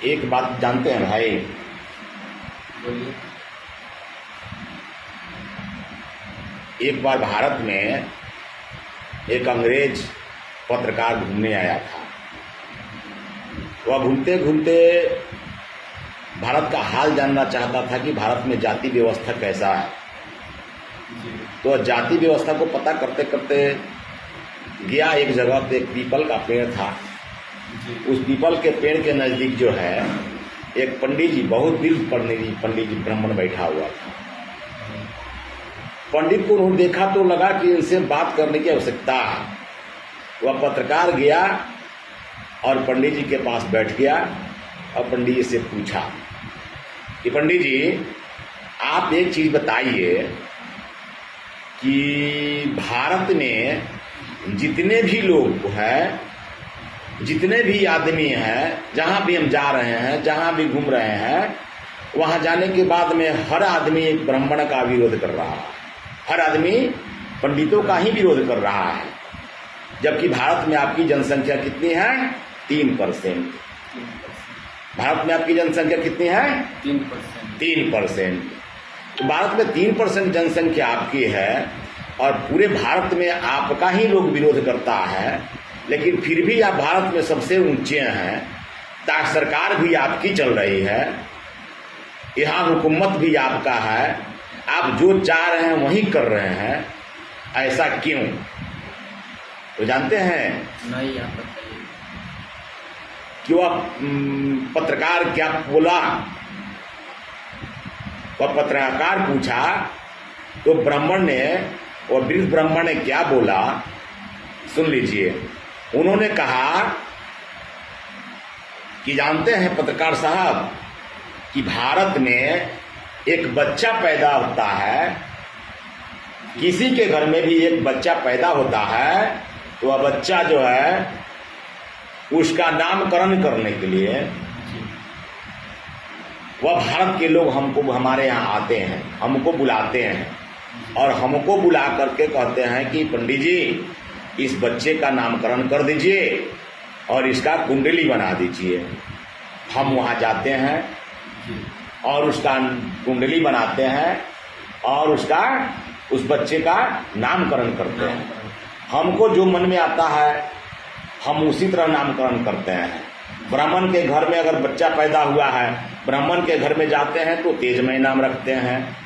एक बात जानते हैं भाई, बोलिए। एक बार भारत में एक अंग्रेज पत्रकार घूमने आया था। वह घूमते घूमते भारत का हाल जानना चाहता था कि भारत में जाति व्यवस्था कैसा है। तो जाति व्यवस्था को पता करते करते गया एक जगह पे, एक पीपल का पेड़ था। उस पीपल के पेड़ के नजदीक जो है एक पंडित जी, बहुत दिल पढ़ने पंडित जी ब्राह्मण बैठा हुआ था। पंडित को उन्होंने देखा तो लगा कि इनसे बात करने की आवश्यकता है। वह पत्रकार गया और पंडित जी के पास बैठ गया और पंडित जी से पूछा कि पंडित जी, आप एक चीज बताइए कि भारत में जितने भी लोग हैं, जितने भी आदमी हैं, जहां भी हम जा रहे हैं, जहां भी घूम रहे हैं, वहां जाने के बाद में हर आदमी एक ब्राह्मण का विरोध कर रहा है, हर आदमी पंडितों का ही विरोध कर रहा है। जबकि भारत में आपकी जनसंख्या कितनी है? 3%। भारत में आपकी जनसंख्या कितनी है? 3%। तो भारत में 3% जनसंख्या आपकी है और पूरे भारत में आपका ही लोग विरोध करता है, लेकिन फिर भी आप भारत में सबसे ऊंचे हैं। ताकि सरकार भी आपकी चल रही है, यहाँ हुकूमत भी आपका है, आप जो चाह रहे हैं वही कर रहे हैं, ऐसा क्यों? तो जानते हैं नहीं, आप बताइए कि वह पत्रकार क्या बोला। वह पत्रकार पूछा तो ब्राह्मण ने, और वृद्ध ब्राह्मण ने क्या बोला सुन लीजिए। उन्होंने कहा कि जानते हैं पत्रकार साहब कि भारत में एक बच्चा पैदा होता है, किसी के घर में भी एक बच्चा पैदा होता है, तो वह बच्चा जो है उसका नामकरण करने के लिए वह भारत के लोग हमको, हमारे यहाँ आते हैं, हमको बुलाते हैं और हमको बुला करके कहते हैं कि पंडित जी, इस बच्चे का नामकरण कर दीजिए और इसका कुंडली बना दीजिए। हम वहाँ जाते हैं और उसका कुंडली बनाते हैं और उस बच्चे का नामकरण करते हैं। हमको जो मन में आता है हम उसी तरह नामकरण करते हैं। ब्राह्मण के घर में अगर बच्चा पैदा हुआ है, ब्राह्मण के घर में जाते हैं तो तेजमय नाम रखते हैं,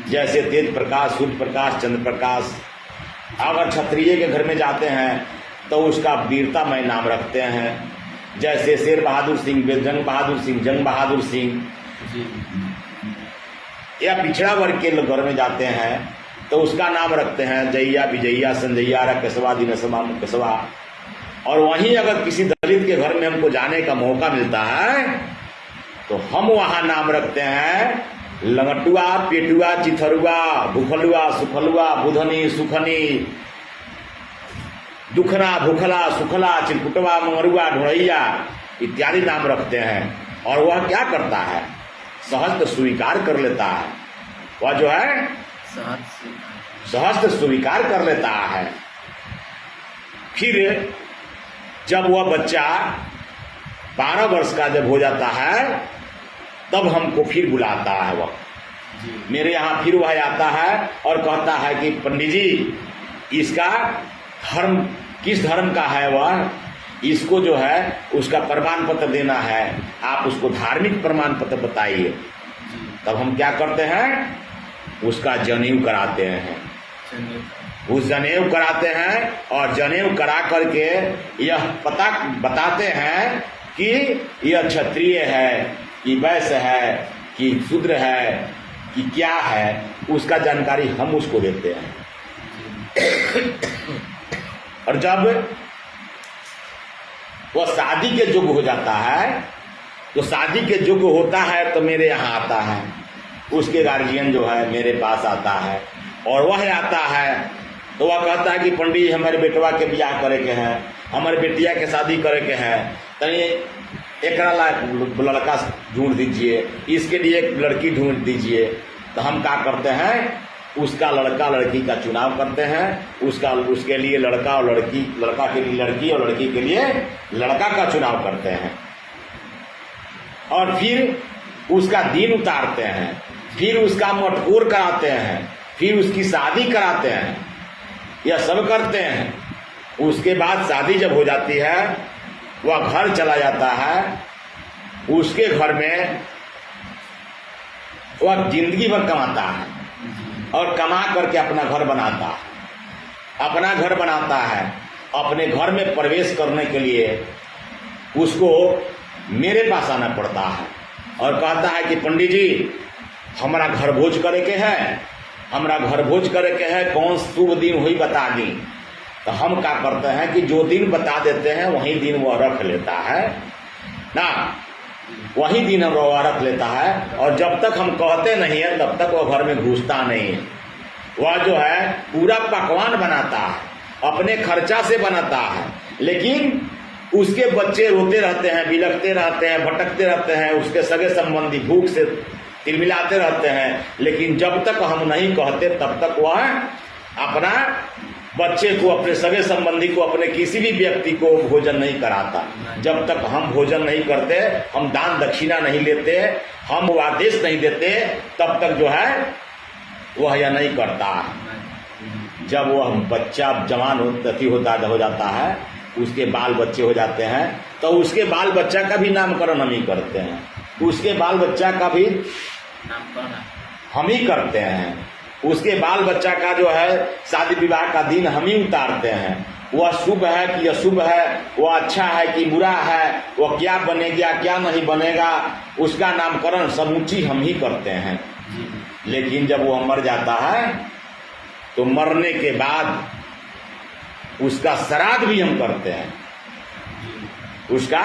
जैसे तेज प्रकाश, सूर्य प्रकाश, चंद्र प्रकाश। अगर क्षत्रिय के घर में जाते हैं तो उसका वीरतामय नाम रखते हैं, जैसे शेर बहादुर सिंह, जंग बहादुर सिंह, जंग बहादुर सिंह। या पिछड़ा वर्ग के घर में जाते हैं तो उसका नाम रखते हैं जैया, विजया, संजैया, केशवा, दिनसवा, मुकेशवा। और वहीं अगर किसी दलित के घर में हमको जाने का मौका मिलता है तो हम वहां नाम रखते हैं लंगटुआ, पेटुआ, चिथरुआ, भूखलुआ, सुखलुआ, बुधनी, सुखनी, दुखना, भूखला, सुखला, चिरकुटवा, मंगरुआ, ढोड़ैया इत्यादि नाम रखते हैं। और वह क्या करता है? सहस्त्र स्वीकार कर लेता है। वह जो है सहस्त्र स्वीकार कर लेता है। फिर जब वह बच्चा 12 वर्ष का जब हो जाता है तब हमको फिर बुलाता है। वह मेरे यहाँ फिर वह आता है और कहता है कि पंडित जी, इसका धर्म किस धर्म का है, वह इसको जो है उसका प्रमाण पत्र देना है, आप उसको धार्मिक प्रमाण पत्र बताइए। तब हम क्या करते हैं? उसका जनेऊ कराते हैं। उस जनेऊ कराते हैं और जनेऊ करा करके यह पता बताते हैं कि यह क्षत्रिय है, कि वैश्य है, कि शूद्र है, कि क्या है, उसका जानकारी हम उसको देते हैं। और जब वह शादी के योग्य हो जाता है तो शादी के योग्य होता है तो मेरे यहाँ आता है, उसके गार्जियन जो है मेरे पास आता है और वह आता है तो वह कहता है कि पंडित जी, हमारे बेटवा के ब्याह करे के हैं, हमारे बेटिया के शादी करे के हैं, तनी एक लड़का ढूंढ दीजिए, इसके लिए एक लड़की ढूंढ दीजिए। तो हम क्या करते हैं? उसका लड़का लड़की का चुनाव करते हैं, उसके लिए लड़का और लड़की, लड़का के लिए लड़की और लड़की के लिए लड़का का चुनाव करते हैं। और फिर उसका दिन उतारते हैं, फिर उसका मटकोर कराते हैं, फिर उसकी शादी कराते हैं, यह सब करते हैं। उसके बाद शादी जब हो जाती है, वह घर चला जाता है, उसके घर में वह जिंदगी भर कमाता है और कमा करके अपना घर बनाता है। अपना घर बनाता है, अपने घर में प्रवेश करने के लिए उसको मेरे पास आना पड़ता है और कहता है कि पंडित जी हमारा घर भोज करे के है, हमारा घर भोज करे के है, कौन शुभ दिन हुई बता दी। तो हम क्या करते हैं कि जो दिन बता देते हैं वही दिन वह रख लेता है ना, वही दिन हम वह रख लेता है। और जब तक हम कहते नहीं है तब तक वह घर में घुसता नहीं है। वह जो है पूरा पकवान बनाता है, अपने खर्चा से बनाता है, लेकिन उसके बच्चे रोते रहते हैं, बिलखते रहते हैं, भटकते रहते हैं, उसके सगे संबंधी भूख से तिलमिलाते रहते हैं। लेकिन जब तक हम नहीं कहते तब तक वह अपना बच्चे को, अपने सगे संबंधी को, अपने किसी भी व्यक्ति को भोजन नहीं कराता। जब तक हम भोजन नहीं करते, हम दान दक्षिणा नहीं लेते, हम वो आदेश नहीं देते, तब तक जो है वह यह नहीं करता। जब वह बच्चा जवान हो जाता है, उसके बाल बच्चे हो जाते हैं, तो उसके बाल बच्चा का भी नामकरण हम ही करते हैं, उसके बाल बच्चा का भी हम ही करते हैं। उसके बाल बच्चा का जो है शादी विवाह का दिन हम ही उतारते हैं। वह शुभ है कि अशुभ है, वह अच्छा है कि बुरा है, वह क्या बनेगा क्या नहीं बनेगा, उसका नामकरण समूची हम ही करते हैं। लेकिन जब वह मर जाता है तो मरने के बाद उसका श्राद्ध भी हम करते हैं, उसका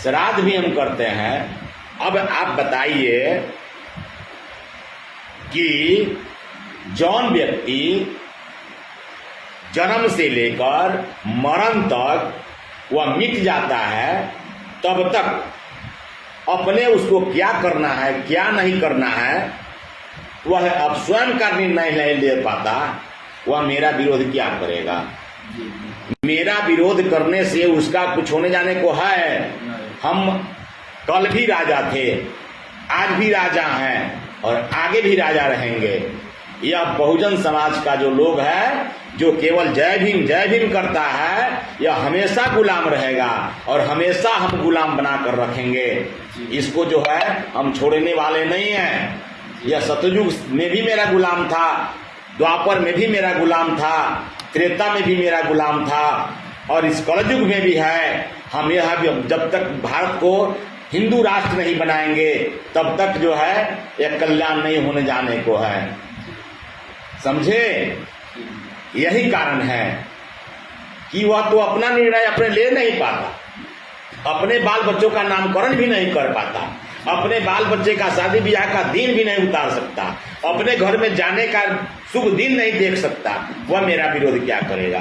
श्राद्ध भी हम करते हैं। अब आप बताइए कि जौन व्यक्ति जन्म से लेकर मरण तक वह मिट जाता है, तब तक अपने उसको क्या करना है क्या नहीं करना है वह अब स्वयं का निर्णय नहीं ले पाता, वह मेरा विरोध क्या करेगा। मेरा विरोध करने से उसका कुछ होने जाने को है। हम कल भी राजा थे, आज भी राजा हैं और आगे भी राजा रहेंगे। यह बहुजन समाज का जो लोग है, जो केवल जय भीम करता है, यह हमेशा गुलाम रहेगा और हमेशा हम गुलाम बनाकर रखेंगे। इसको जो है हम छोड़ने वाले नहीं हैं। यह सतयुग में भी मेरा गुलाम था, द्वापर में भी मेरा गुलाम था, त्रेता में भी मेरा गुलाम था और इस कलयुग में भी है। हम यह जब तक भारत को हिंदू राष्ट्र नहीं बनाएंगे तब तक जो है यह कल्याण नहीं होने जाने को है। समझे? यही कारण है कि वह तो अपना निर्णय अपने ले नहीं पाता, अपने बाल बच्चों का नामकरण भी नहीं कर पाता, अपने बाल बच्चे का शादी ब्याह का दिन भी नहीं उतार सकता, अपने घर में जाने का शुभ दिन नहीं देख सकता। वह मेरा विरोध क्या करेगा।